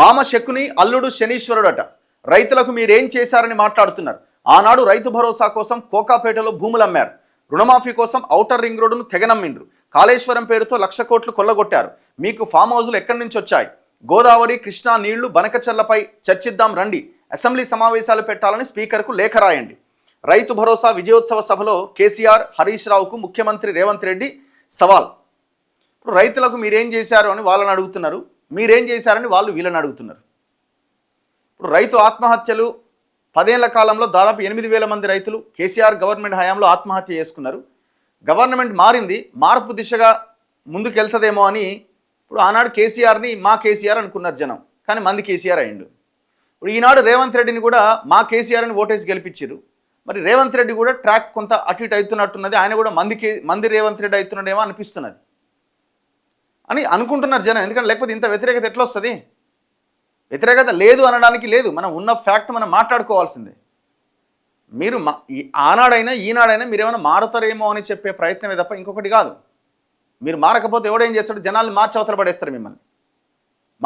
మామ శకుని అల్లుడు శనీశ్వరుడట. రైతులకు మీరేం చేశారని మాట్లాడుతున్నారు. ఆనాడు రైతు భరోసా కోసం కోకాపేటలో భూములు అమ్మారు. రుణమాఫీ కోసం ఔటర్ రింగ్ రోడ్డును తెగనమ్మిండ్రు. కాళేశ్వరం పేరుతో 1,00,000 కోట్లు కొల్లగొట్టారు. మీకు ఫామ్ హౌజులు ఎక్కడి నుంచి వచ్చాయి? గోదావరి కృష్ణా నీళ్లు బనకచర్లపై చర్చిద్దాం రండి. అసెంబ్లీ సమావేశాలు పెట్టాలని స్పీకర్కు లేఖ రాయండి. రైతు భరోసా విజయోత్సవ సభలో కేసీఆర్, హరీష్ రావుకు ముఖ్యమంత్రి రేవంత్ రెడ్డి సవాల్. ఇప్పుడు రైతులకు మీరేం చేశారు అని వాళ్ళని అడుగుతున్నారు, మీరేం చేశారని వాళ్ళు వీళ్ళని అడుగుతున్నారు. ఇప్పుడు రైతు ఆత్మహత్యలు 10 ఏళ్ల కాలంలో దాదాపు 8,000 మంది రైతులు కేసీఆర్ గవర్నమెంట్ హయాంలో ఆత్మహత్య చేసుకున్నారు. గవర్నమెంట్ మారింది, మార్పు దిశగా ముందుకెళ్తుందేమో అని ఇప్పుడు ఆనాడు కేసీఆర్ని మా కేసీఆర్ అనుకున్నారు జనం, కానీ మంది కేసీఆర్ అయ్యిండు. ఇప్పుడు ఈనాడు రేవంత్ రెడ్డిని కూడా మా కేసీఆర్ అని ఓటేసి గెలిపించారు. మరి రేవంత్ రెడ్డి కూడా ట్రాక్ కొంత అటు ఇటు అవుతున్నట్టున్నది, ఆయన కూడా మంది రేవంత్ రెడ్డి అవుతున్నాడేమో అనిపిస్తున్నది అని అనుకుంటున్నారు జనం. ఎందుకంటే లేకపోతే ఇంత వ్యతిరేకత ఎట్లా వస్తుంది? వ్యతిరేకత లేదు అనడానికి లేదు, మనం ఉన్న ఫ్యాక్ట్ మనం మాట్లాడుకోవాల్సిందే. మీరు ఆనాడైనా ఈనాడైనా మీరు ఏమైనా మారుతారేమో అని చెప్పే ప్రయత్నమే తప్ప ఇంకొకటి కాదు. మీరు మారకపోతే ఎవడేం చేస్తాడు? జనాలు మార్చి అవతల పడేస్తారు, మిమ్మల్ని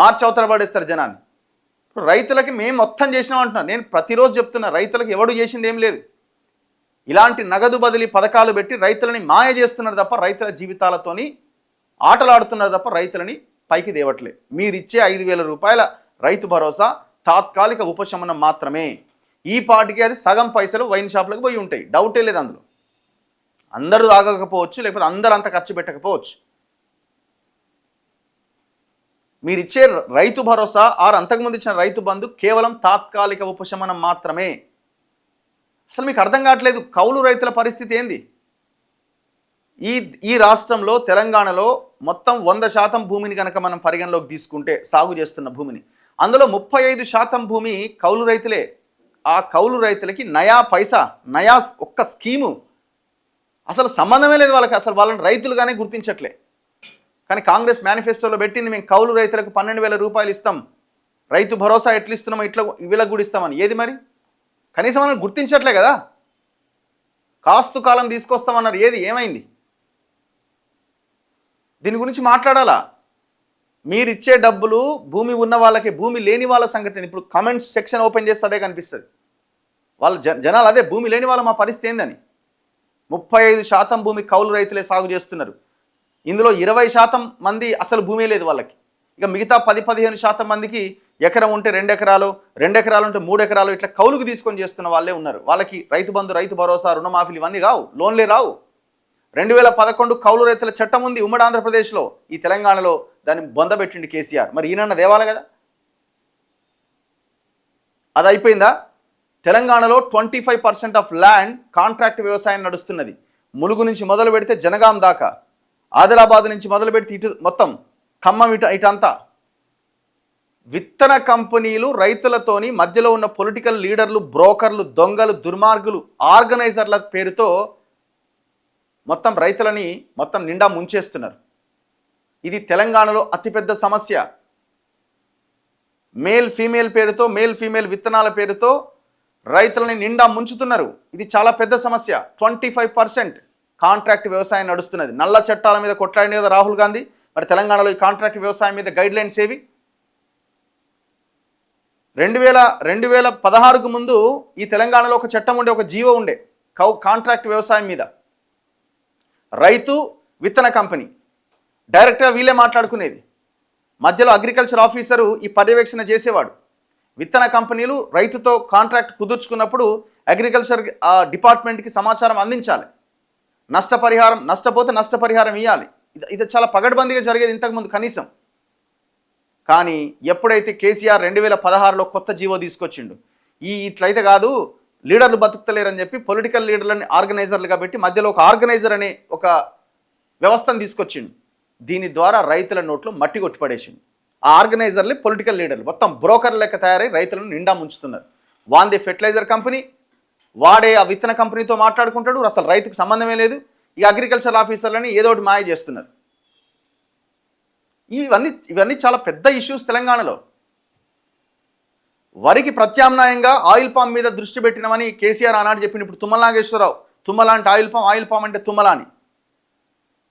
మార్చి అవతల పడేస్తారు జనాన్ని. ఇప్పుడు రైతులకి మేము మొత్తం చేసినాం అంటున్నారు. నేను ప్రతిరోజు చెప్తున్నా, రైతులకు ఎవడు చేసింది ఏం లేదు. ఇలాంటి నగదు బదిలీ పథకాలు పెట్టి రైతులని మాయ చేస్తున్నారు తప్ప రైతుల జీవితాలతోని ఆటలాడుతున్నారు తప్ప రైతులని పైకి దేవట్లే. మీరిచ్చే 5,000 రూపాయల రైతు భరోసా తాత్కాలిక ఉపశమనం మాత్రమే. ఈ పాటికి అది సగం పైసలు వైన్ షాపులకు పోయి ఉంటాయి, డౌటే లేదు అందులో. అందరూ తాగకపోవచ్చు, లేకపోతే అందరూ అంత ఖర్చు పెట్టకపోవచ్చు. మీరిచ్చే రైతు భరోసా అంతకుముందు ఇచ్చిన రైతు బంధు కేవలం తాత్కాలిక ఉపశమనం మాత్రమే. అసలు మీకు అర్థం కావట్లేదు కౌలు రైతుల పరిస్థితి ఏంది. ఈ రాష్ట్రంలో తెలంగాణలో మొత్తం 100% భూమిని కనుక మనం పరిగణలోకి తీసుకుంటే, సాగు చేస్తున్న భూమిని, అందులో 35% భూమి కౌలు రైతులే. ఆ కౌలు రైతులకి నయా పైసా, నయా ఒక్క స్కీము అసలు సంబంధమే లేదు వాళ్ళకి. అసలు వాళ్ళని రైతులుగానే గుర్తించట్లే. కానీ కాంగ్రెస్ మేనిఫెస్టోలో పెట్టింది, మేము కౌలు రైతులకు 12,000 రూపాయలు ఇస్తాం, రైతు భరోసా ఎట్లా ఇస్తున్నామో ఇట్లా వీళ్ళకి కూడా ఇస్తామని. ఏది మరి? కనీసం మనం గుర్తించట్లే కదా. కాస్తు కాలం తీసుకొస్తామన్నారు, ఏది ఏమైంది? దీని గురించి మాట్లాడాలా. మీరిచ్చే డబ్బులు భూమి ఉన్న వాళ్ళకి, భూమి లేని వాళ్ళ సంగతి. ఇప్పుడు కమెంట్స్ సెక్షన్ ఓపెన్ చేస్తే అదే కనిపిస్తుంది. వాళ్ళ జనాలు అదే, భూమి లేని వాళ్ళ మా పరిస్థితి ఏందని. 35% భూమి కౌలు రైతులే సాగు చేస్తున్నారు. ఇందులో 20% మంది అసలు భూమి లేదు వాళ్ళకి. ఇక మిగతా 10-15% మందికి ఎకరం ఉంటే 2 ఎకరాలు, 2 ఎకరాలు ఉంటే 3 ఎకరాలు ఇట్లా కౌలుకు తీసుకొని చేస్తున్న వాళ్ళే ఉన్నారు. వాళ్ళకి రైతు బంధు, రైతు భరోసా, రుణమాఫీలు ఇవన్నీ రావు, లోన్లే రావు. 2011 కౌలు రైతుల చట్టం ఉంది ఉమ్మడి ఆంధ్రప్రదేశ్లో. ఈ తెలంగాణలో దాన్ని బొందబెట్టిండి కేసీఆర్. మరి ఈయనన్న దేవాలి కదా. అది అయిపోయిందా? తెలంగాణలో 25% ఆఫ్ ల్యాండ్ కాంట్రాక్ట్ వ్యవసాయం నడుస్తున్నది. ములుగు నుంచి మొదలు పెడితే జనగాం దాకా, ఆదిలాబాద్ నుంచి మొదలు పెడితే ఇటు మొత్తం ఖమ్మం ఇటంతా విత్తన కంపెనీలు రైతులతోని మధ్యలో ఉన్న పొలిటికల్ లీడర్లు, బ్రోకర్లు, దొంగలు, దుర్మార్గులు, ఆర్గనైజర్ల పేరుతో మొత్తం రైతులని మొత్తం నిండా ముంచేస్తున్నారు. ఇది తెలంగాణలో అతిపెద్ద సమస్య. మేల్ ఫీమేల్ పేరుతో, మేల్ ఫీమేల్ విత్తనాల పేరుతో రైతులని నిండా ముంచుతున్నారు. ఇది చాలా పెద్ద సమస్య. 25% కాంట్రాక్ట్ వ్యవసాయం నడుస్తున్నది. నల్ల చట్టాల మీద కొట్లాడిన కదా రాహుల్ గాంధీ. మరి తెలంగాణలో ఈ కాంట్రాక్ట్ వ్యవసాయం మీద గైడ్ లైన్స్ ఏవి? 2016కు ముందు ఈ తెలంగాణలో ఒక చట్టం ఉండే, ఒక జీవో ఉండే కాంట్రాక్ట్ వ్యవసాయం మీద. రైతు విత్తన కంపెనీ డైరెక్ట్గా వీళ్ళే మాట్లాడుకునేది. మధ్యలో అగ్రికల్చర్ ఆఫీసరు ఈ పర్యవేక్షణ చేసేవాడు. విత్తన కంపెనీలు రైతుతో కాంట్రాక్ట్ కుదుర్చుకున్నప్పుడు అగ్రికల్చర్ డిపార్ట్మెంట్కి సమాచారం అందించాలి. నష్టపోతే నష్టపరిహారం ఇవ్వాలి. ఇది చాలా పగడ్బందీగా జరిగేది ఇంతకుముందు కనీసం. కానీ ఎప్పుడైతే కేసీఆర్ 2016లో కొత్త జీవో తీసుకొచ్చిండు, ఇట్లయితే కాదు, లీడర్లు బతుకుతలేరని చెప్పి పొలిటికల్ లీడర్లని ఆర్గనైజర్లుగా పెట్టి మధ్యలో ఒక ఆర్గనైజర్ అనే ఒక వ్యవస్థను తీసుకొచ్చిండు. దీని ద్వారా రైతుల నోట్లో మట్టి కొట్టిపడేసిండు. ఆ ఆర్గనైజర్లు పొలిటికల్ లీడర్లు మొత్తం బ్రోకర్ లెక్క తయారై రైతులను నిండా ముంచుతున్నారు. వాందే ఫెర్టిలైజర్ కంపెనీ, వాడే ఆ విత్తన కంపెనీతో మాట్లాడుకుంటాడు. అసలు రైతుకు సంబంధమే లేదు. ఈ అగ్రికల్చర్ ఆఫీసర్లని ఏదో ఒకటి మాయ చేస్తున్నారు. ఇవన్నీ చాలా పెద్ద ఇష్యూస్ తెలంగాణలో. వరికి ప్రత్యామ్నాయంగా ఆయిల్ పామ్ మీద దృష్టి పెట్టినామని కేసీఆర్ ఆనాడు చెప్పింది. ఇప్పుడు తుమ్మల నాగేశ్వరరావు, తుమ్మల అంటే ఆయిల్ పామ్ అంటే తుమ్మల అని.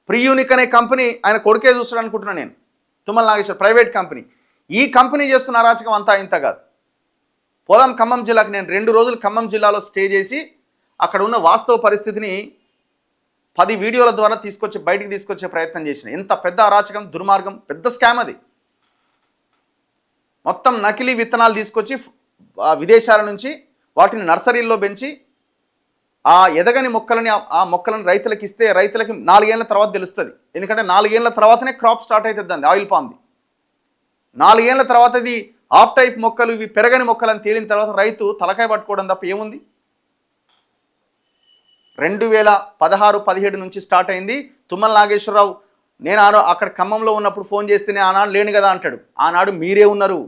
ప్రియూనిక్ అనే కంపెనీ ఆయన కొడుకే చూస్తాడు అనుకుంటున్నాను నేను. Tummala Nageswara private company. ఈ కంపెనీ చేస్తున్న అరాచకం అంతా ఇంత కాదు. పోదాం ఖమ్మం జిల్లాకి. నేను 2 రోజులు ఖమ్మం జిల్లాలో స్టే చేసి అక్కడ ఉన్న వాస్తవ పరిస్థితిని 10 వీడియోల ద్వారా బయటికి తీసుకొచ్చే ప్రయత్నం చేసిన. ఎంత పెద్ద అరాచకం, దుర్మార్గం, పెద్ద స్కామ్ అది. మొత్తం నకిలీ విత్తనాలు తీసుకొచ్చి విదేశాల నుంచి వాటిని నర్సరీల్లో పెంచి ఆ ఎదగని మొక్కలని ఆ మొక్కలను రైతులకు ఇస్తే రైతులకి 4 ఏళ్ల తర్వాత తెలుస్తుంది. ఎందుకంటే 4 ఏళ్ల తర్వాతనే క్రాప్ స్టార్ట్ అవుతుంది అండి. ఆయిల్ పామ్ది 4 ఏళ్ల తర్వాత ఇది ఆఫ్ టైప్ మొక్కలు, ఇవి పెరగని మొక్కలని తేలిన తర్వాత రైతు తలకాయ పట్టుకోవడం తప్ప ఏముంది. 2016-17 నుంచి స్టార్ట్ అయింది. తుమ్మల నాగేశ్వరరావు నేను అక్కడ ఖమ్మంలో ఉన్నప్పుడు ఫోన్ చేస్తేనే ఆనాడు లేను కదా అంటాడు. ఆనాడు మీరే ఉన్నారు,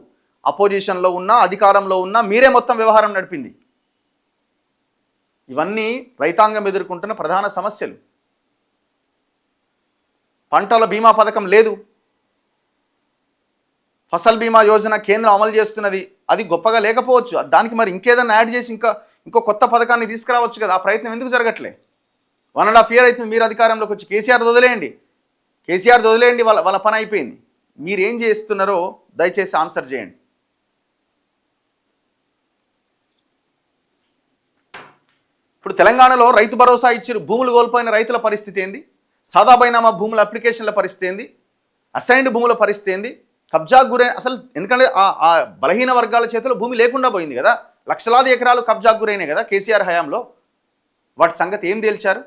అపోజిషన్లో ఉన్నా అధికారంలో ఉన్నా మీరే మొత్తం వ్యవహారం నడిపింది. ఇవన్నీ రైతాంగం ఎదుర్కొంటున్న ప్రధాన సమస్యలు. పంటల బీమా పథకం లేదు, ఫసల్ బీమా యోజన కేంద్రం అమలు చేస్తున్నది, అది గొప్పగా లేకపోవచ్చు. దానికి మరి ఇంకేదన్నా యాడ్ చేసి ఇంకో కొత్త పథకాన్ని తీసుకురావచ్చు కదా. ఆ ప్రయత్నం ఎందుకు జరగట్లే? 1.5 year అవుతుంది మీరు అధికారంలోకి వచ్చి. కేసీఆర్ వదిలేయండి, వాళ్ళ పని అయిపోయింది. మీరేం చేస్తున్నారో దయచేసి ఆన్సర్ చేయండి. ఇప్పుడు తెలంగాణలో రైతు భరోసా ఇచ్చారు. భూములు కోల్పోయిన రైతుల పరిస్థితి ఏంది? సాదా బైనామా భూముల అప్లికేషన్ల పరిస్థితి ఏంది? అసైన్డ్ భూముల పరిస్థితి ఏంది? కబ్జాకు గురైన అసలు ఎందుకంటే ఆ బలహీన వర్గాల చేతిలో భూమి లేకుండా పోయింది కదా. లక్షలాది ఎకరాలు కబ్జాకు గురైనాయి కదా కేసీఆర్ హయాంలో. వాటి సంగతి ఏం తేల్చారు?